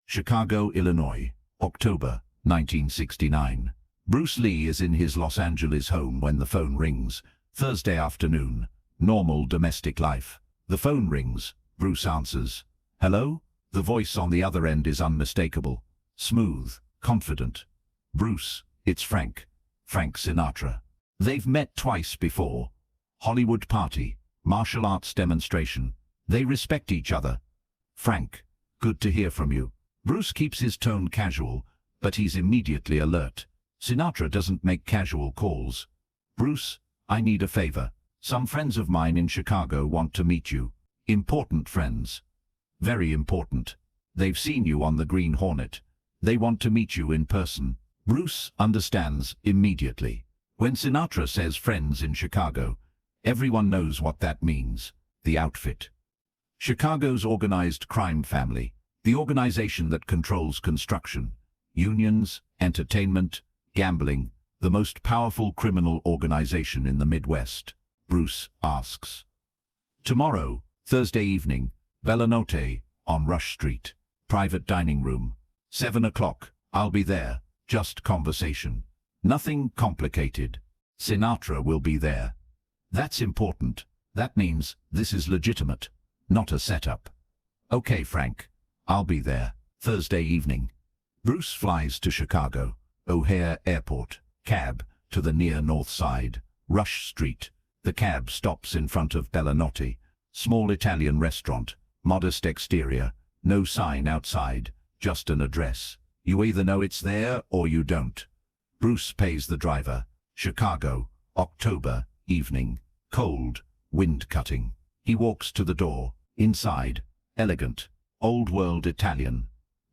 Chicago, Illinois, October 1969. Bruce Lee is in his Los Angeles home when the phone rings. Thursday afternoon. Normal domestic life. The phone rings. Bruce answers. Hello? The voice on the other end is unmistakable. Smooth, confident. Bruce, it's Frank. Frank Sinatra. They've met twice before. Hollywood party, martial arts demonstration. They respect each other. Frank, good to hear from you. Bruce keeps his tone casual, but he's immediately alert. Sinatra doesn't make casual calls. Bruce, I need a favor. Some friends of mine in Chicago want to meet you. Important friends. Very important. They've seen you on the Green Hornet. They want to meet you in person. Bruce understands immediately. When Sinatra says friends in Chicago, everyone knows what that means. The outfit. Chicago's organized crime family. The organization that controls construction, unions, entertainment, gambling, the most powerful criminal organization in the Midwest. Bruce asks. Tomorrow, Thursday evening, Bella Notte, on Rush Street. Private dining room. 7 o'clock, I'll be there. Just conversation. Nothing complicated. Sinatra will be there. That's important. That means this is legitimate, not a setup. Okay, Frank. I'll be there. Thursday evening. Bruce flies to Chicago. O'Hare Airport. Cab to the near north side. Rush Street. The cab stops in front of Bella Notte. Small Italian restaurant. Modest exterior. No sign outside. Just an address. You either know it's there or you don't. Bruce pays the driver. Chicago. October. Evening. Cold. Wind cutting. He walks to the door. Inside. Elegant. Old-world Italian.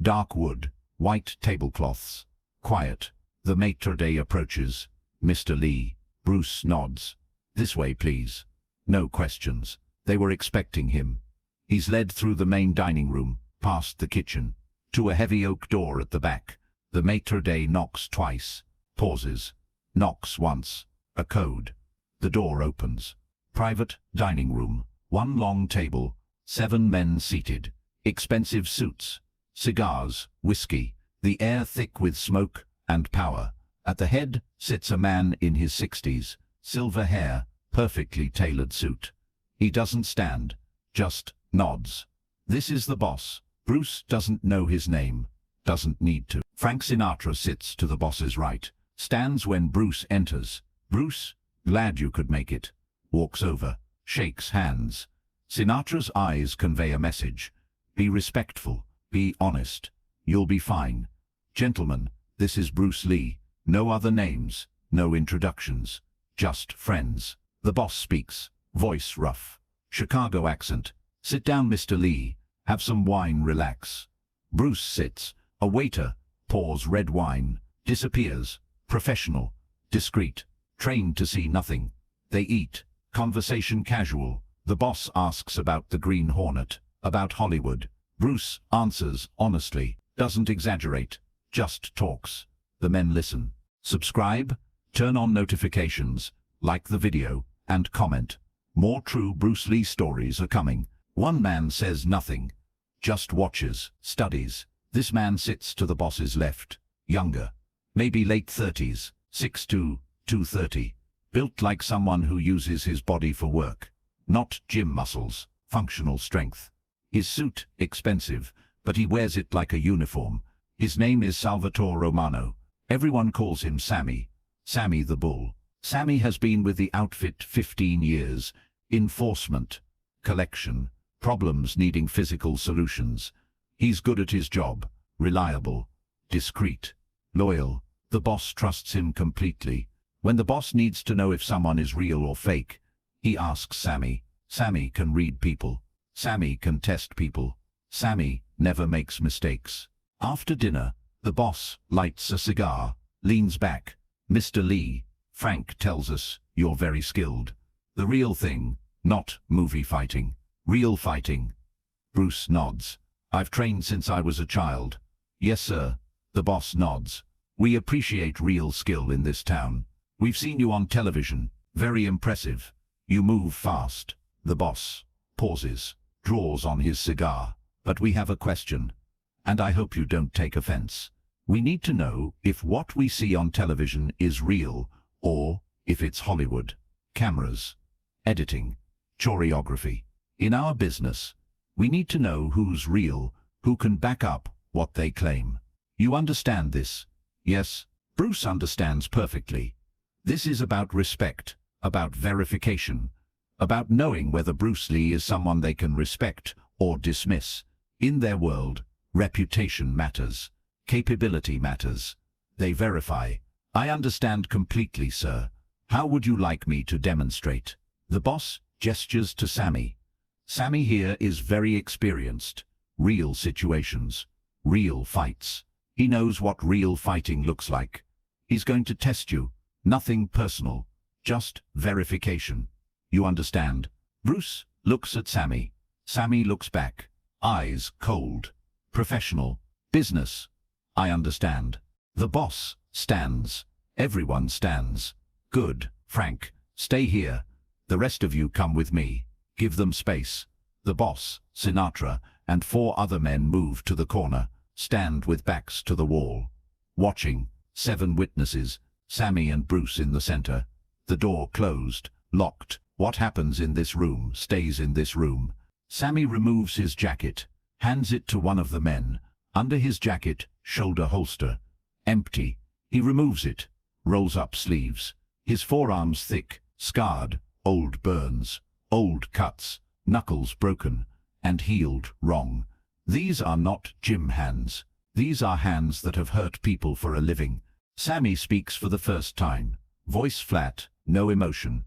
Dark wood, white tablecloths. Quiet. The maitre d' approaches. Mr. Lee. Bruce nods. This way, please. No questions. They were expecting him. He's led through the main dining room, past the kitchen, to a heavy oak door at the back. The maitre d' knocks twice. Pauses. Knocks once. A code. The door opens. Private dining room. One long table. 7 men seated. Expensive suits, cigars, whiskey, the air thick with smoke and power. At the head sits a man in his 60s, silver hair, perfectly tailored suit. He doesn't stand, just nods. This is the boss. Bruce doesn't know his name, doesn't need to. Frank Sinatra sits to the boss's right, stands when Bruce enters. Bruce, glad you could make it. Walks over, shakes hands. Sinatra's eyes convey a message. Be respectful, be honest. You'll be fine. Gentlemen, this is Bruce Lee. No other names, no introductions. Just friends. The boss speaks, voice rough. Chicago accent. Sit down, Mr. Lee. Have some wine, relax. Bruce sits. A waiter pours red wine. Disappears. Professional. Discreet. Trained to see nothing. They eat. Conversation casual. The boss asks about the Green Hornet. About Hollywood. Bruce answers honestly, doesn't exaggerate, just talks. The men listen. Subscribe, turn on notifications, like the video, and comment. More true Bruce Lee stories are coming. One man says nothing, just watches, studies. This man sits to the boss's left, younger, maybe late 30s, 6'2", 230, built like someone who uses his body for work, not gym muscles, functional strength. His suit, expensive, but he wears it like a uniform. His name is Salvatore Romano. Everyone calls him Sammy. Sammy the Bull. Sammy has been with the outfit 15 years. Enforcement. Collection. Problems needing physical solutions. He's good at his job. Reliable. Discreet. Loyal. The boss trusts him completely. When the boss needs to know if someone is real or fake, he asks Sammy. Sammy can read people. Sammy can test people. Sammy never makes mistakes. After dinner, the boss lights a cigar, leans back. Mr. Lee, Frank tells us, you're very skilled. The real thing, not movie fighting. Real fighting. Bruce nods. I've trained since I was a child. Yes, sir. The boss nods. We appreciate real skill in this town. We've seen you on television. Very impressive. You move fast. The boss pauses. Draws on his cigar. But we have a question. and I hope you don't take offense. We need to know if what we see on television is real or if it's Hollywood. Cameras, editing, choreography. In our business, we need to know who's real, who can back up what they claim. You understand this? Yes, Bruce understands perfectly. This is about respect, about verification, about knowing whether Bruce Lee is someone they can respect or dismiss. In their world, reputation matters. Capability matters. They verify. I understand completely, sir. How would you like me to demonstrate? The boss gestures to Sammy. Sammy here is very experienced. Real situations. Real fights. He knows what real fighting looks like. He's going to test you. Nothing personal. Just verification. You understand? Bruce looks at Sammy. Sammy looks back. Eyes cold. Professional. Business. I understand. The boss stands. Everyone stands. Good, Frank. Stay here. The rest of you come with me. Give them space. The boss, Sinatra, and 4 other men move to the corner, stand with backs to the wall. Watching, 7 witnesses, Sammy and Bruce in the center. The door closed, locked. What happens in this room stays in this room. Sammy removes his jacket, hands it to one of the men. Under his jacket, shoulder holster. Empty. He removes it, rolls up sleeves. His forearms thick, scarred, old burns, old cuts, knuckles broken, and healed wrong. These are not gym hands. These are hands that have hurt people for a living. Sammy speaks for the first time. Voice flat, no emotion.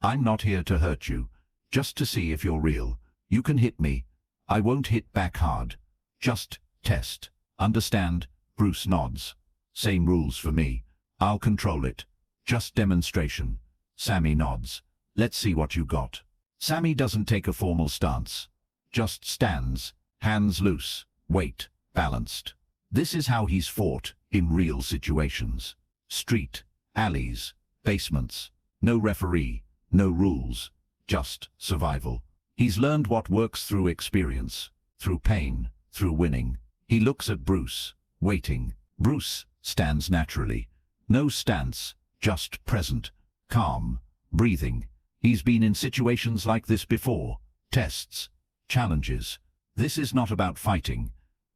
I'm not here to hurt you, just to see if you're real. You can hit me. I won't hit back hard. Just test. Understand? Bruce nods. Same rules for me. I'll control it. Just demonstration. Sammy nods. Let's see what you got. Sammy doesn't take a formal stance. Just stands, hands loose, weight balanced. This is how he's fought in real situations. Street, alleys, basements. No referee, no rules. Just survival. He's learned what works through experience, through pain, through winning. He looks at Bruce, waiting. Bruce stands naturally. No stance, just present, calm, breathing. He's been in situations like this before. Tests, challenges. This is not about fighting.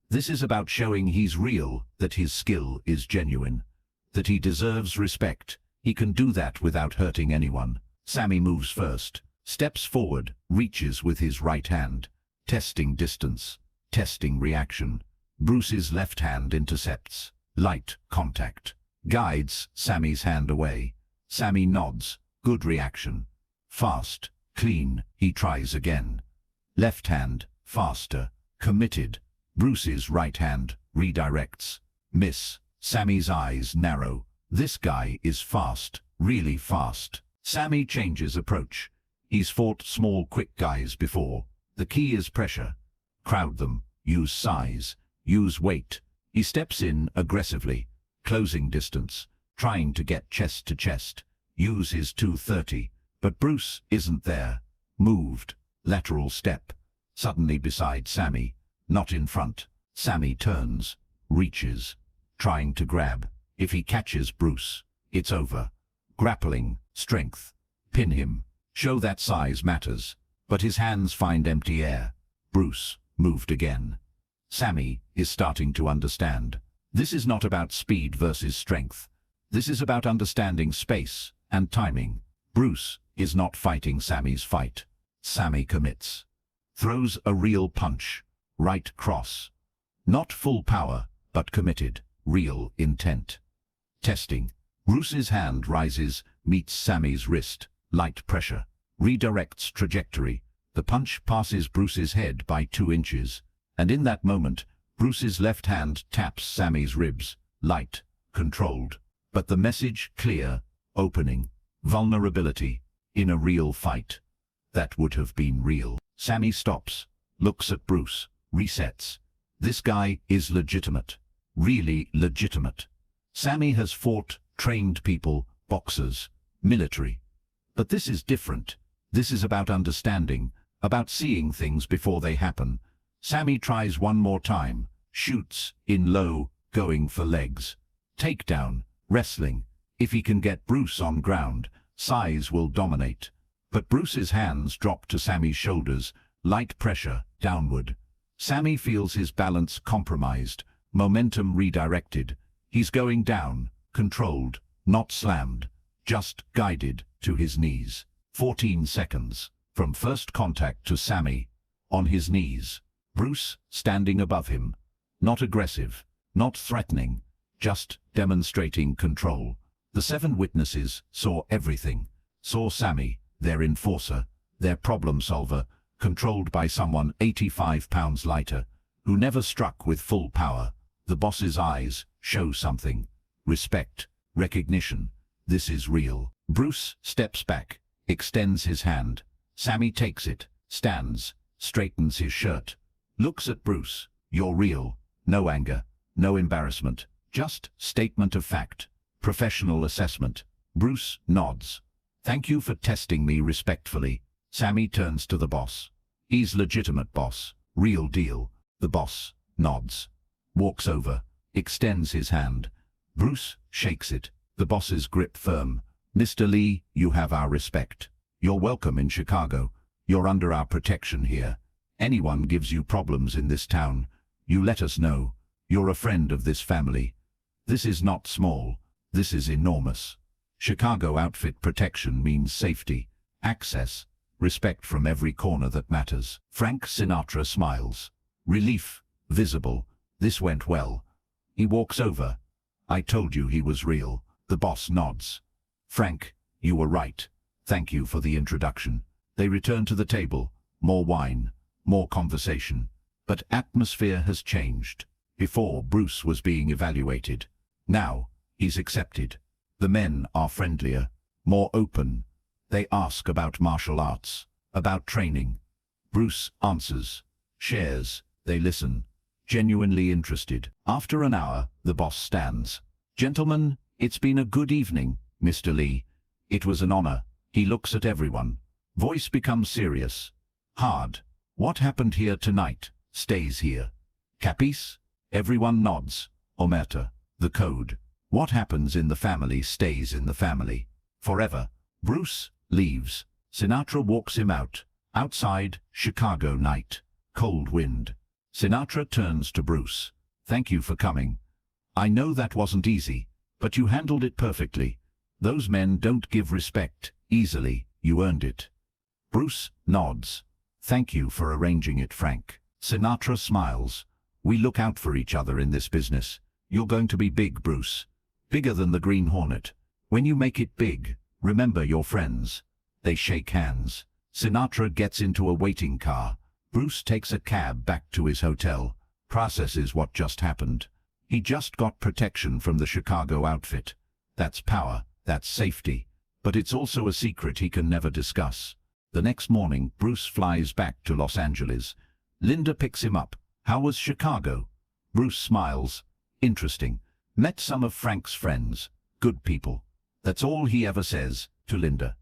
This is about showing he's real, that his skill is genuine, that he deserves respect. He can do that without hurting anyone. Sammy moves first, steps forward, reaches with his right hand, testing distance, testing reaction. Bruce's left hand intercepts, light contact, guides Sammy's hand away. Sammy nods, good reaction. Fast, clean, he tries again. Left hand, faster, committed. Bruce's right hand redirects. Miss. Sammy's eyes narrow. This guy is fast, really fast. Sammy changes approach. He's fought small, quick guys before. The key is pressure. Crowd them, use size, use weight. He steps in aggressively, closing distance, trying to get chest to chest. Use his 230. But Bruce isn't there. Moved. Lateral step. Suddenly beside Sammy. Not in front. Sammy turns. Reaches. Trying to grab. If he catches Bruce, it's over. Grappling. Strength. Pin him. Show that size matters. But his hands find empty air. Bruce moved again. Sammy is starting to understand. This is not about speed versus strength. This is about understanding space and timing. Bruce is not fighting Sammy's fight. Sammy commits. Throws a real punch. Right cross. Not full power, but committed. Real intent. Testing. Bruce's hand rises, meets Sammy's wrist. Light pressure. Redirects trajectory. The punch passes Bruce's head by 2 inches. And in that moment, Bruce's left hand taps Sammy's ribs. Light. Controlled. But the message clear. Opening. Vulnerability. In a real fight. That would have been real. Sammy stops. Looks at Bruce. Resets. This guy is legitimate. Really legitimate. Sammy has fought, trained people, boxers, military. But this is different. This is about understanding, about seeing things before they happen. Sammy tries one more time. shoots, in low, going for legs. Takedown, wrestling. If he can get Bruce on ground, size will dominate. But Bruce's hands drop to Sammy's shoulders, light pressure, downward. Sammy feels his balance compromised, momentum redirected. He's going down, controlled, not slammed, just guided to his knees. 14 seconds, from first contact to Sammy, on his knees. Bruce, standing above him. Not aggressive, not threatening, just demonstrating control. The 7 witnesses saw everything. Saw Sammy, their enforcer, their problem solver, controlled by someone 85 pounds lighter, who never struck with full power. The boss's eyes show something. Respect, recognition. This is real. Bruce steps back, extends his hand. Sammy takes it, stands, straightens his shirt. Looks at Bruce. You're real. No anger, no embarrassment. Just statement of fact. Professional assessment. Bruce nods. Thank you for testing me respectfully. Sammy turns to the boss. He's legitimate boss. Real deal. The boss nods. Walks over. Extends his hand. Bruce shakes it. The boss's grip firm. Mr. Lee, you have our respect. You're welcome in Chicago. You're under our protection here. Anyone gives you problems in this town, you let us know. You're a friend of this family. This is not small. This is enormous. Chicago outfit protection means safety, access, respect from every corner that matters. Frank Sinatra smiles. Relief, visible. This went well. He walks over. I told you he was real. The boss nods. Frank, you were right. Thank you for the introduction. They return to the table. More wine, more conversation. But atmosphere has changed. Before, Bruce was being evaluated. Now, he's accepted. The men are friendlier, more open. They ask about martial arts, about training. Bruce answers, shares, they listen, genuinely interested. After an hour, the boss stands. Gentlemen, it's been a good evening, Mr. Lee. It was an honor. He looks at everyone. Voice becomes serious. Hard. What happened here tonight stays here. Capis? Everyone nods. Omerta. The code. What happens in the family stays in the family. Forever. Bruce leaves. Sinatra walks him out. Outside, Chicago night. Cold wind. Sinatra turns to Bruce. Thank you for coming. I know that wasn't easy, but you handled it perfectly. Those men don't give respect easily. You earned it. Bruce nods. Thank you for arranging it, Frank. Sinatra smiles. We look out for each other in this business. You're going to be big, Bruce. Bigger than the Green Hornet. When you make it big, remember your friends. They shake hands. Sinatra gets into a waiting car. Bruce takes a cab back to his hotel, processes what just happened. He just got protection from the Chicago outfit. That's power, that's safety. But it's also a secret he can never discuss. The next morning, Bruce flies back to Los Angeles. Linda picks him up. How was Chicago? Bruce smiles. Interesting. Met some of Frank's friends. Good people. That's all he ever says, to Linda.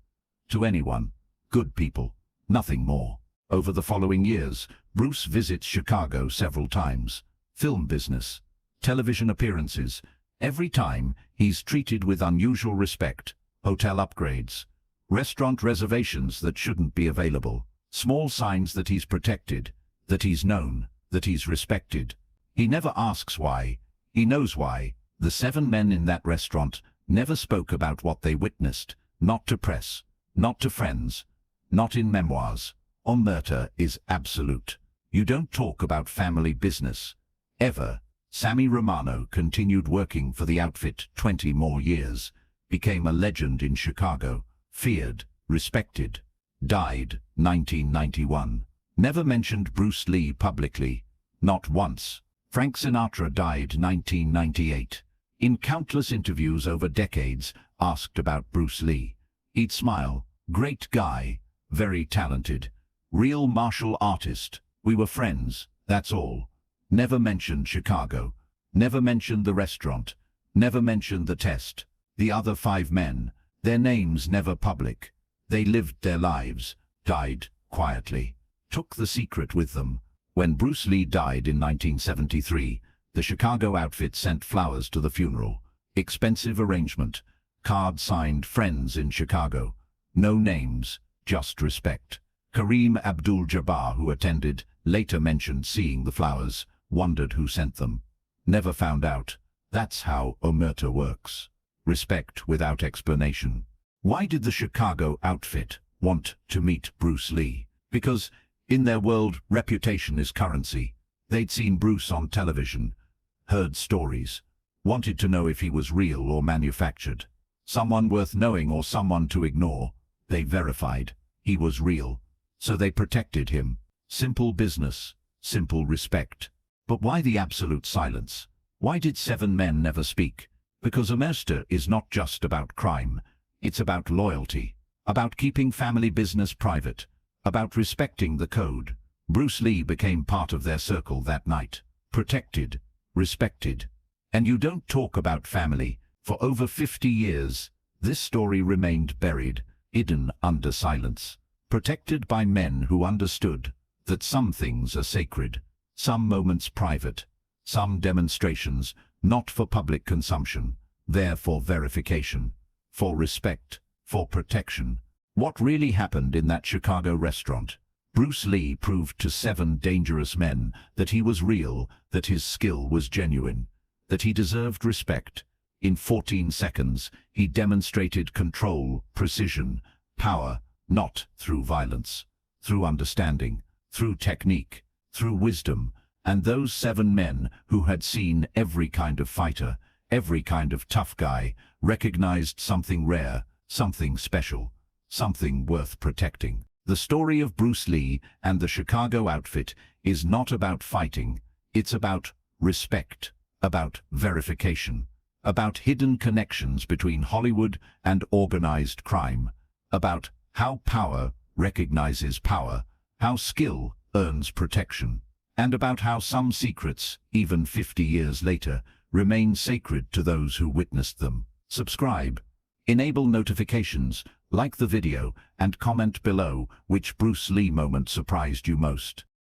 To anyone. Good people. Nothing more. Over the following years, Bruce visits Chicago several times. Film business. Television appearances. Every time, he's treated with unusual respect. Hotel upgrades. Restaurant reservations that shouldn't be available. Small signs that he's protected, that he's known, that he's respected. He never asks why. He knows why. The 7 men in that restaurant never spoke about what they witnessed. Not to press. Not to friends. Not in memoirs. Omerta is absolute. You don't talk about family business. Ever. Sammy Romano continued working for the outfit 20 more years. Became a legend in Chicago. Feared, respected. Died 1991. Never mentioned Bruce Lee publicly. Not once. Frank Sinatra died 1998. In countless interviews over decades, asked about Bruce Lee. He'd smile. Great guy. Very talented. Real martial artist. We were friends, that's all. Never mentioned Chicago. Never mentioned the restaurant. Never mentioned the test. The other 5 men. Their names never public. They lived their lives. Died quietly. Took the secret with them. When Bruce Lee died in 1973, the Chicago outfit sent flowers to the funeral. Expensive arrangement. Card signed "Friends in Chicago." No names, just respect. Kareem Abdul-Jabbar, who attended, later mentioned seeing the flowers, wondered who sent them. Never found out. That's how omerta works. Respect without explanation. Why did the Chicago outfit want to meet Bruce Lee? Because, in their world, reputation is currency. They'd seen Bruce on television, heard stories, wanted to know if he was real or manufactured. Someone worth knowing or someone to ignore. They verified he was real, so they protected him. Simple business, simple respect. But why the absolute silence? Why did 7 men never speak? Because omerta is not just about crime. It's about loyalty, about keeping family business private, about respecting the code. Bruce Lee became part of their circle that night. Protected, respected. And you don't talk about family. For over 50 years, this story remained buried, hidden under silence. Protected by men who understood that some things are sacred, some moments private, some demonstrations not for public consumption, there for verification, for respect, for protection. What really happened in that Chicago restaurant? Bruce Lee proved to 7 dangerous men that he was real, that his skill was genuine, that he deserved respect. In 14 seconds, he demonstrated control, precision, power, not through violence, through understanding, through technique, through wisdom. And those 7 men, who had seen every kind of fighter, every kind of tough guy, recognized something rare, something special, something worth protecting. The story of Bruce Lee and the Chicago outfit is not about fighting. It's about respect, about verification, about hidden connections between Hollywood and organized crime, about how power recognizes power, how skill earns protection, and about how some secrets, even 50 years later, remain sacred to those who witnessed them. Subscribe, enable notifications, like the video, and comment below which Bruce Lee moment surprised you most.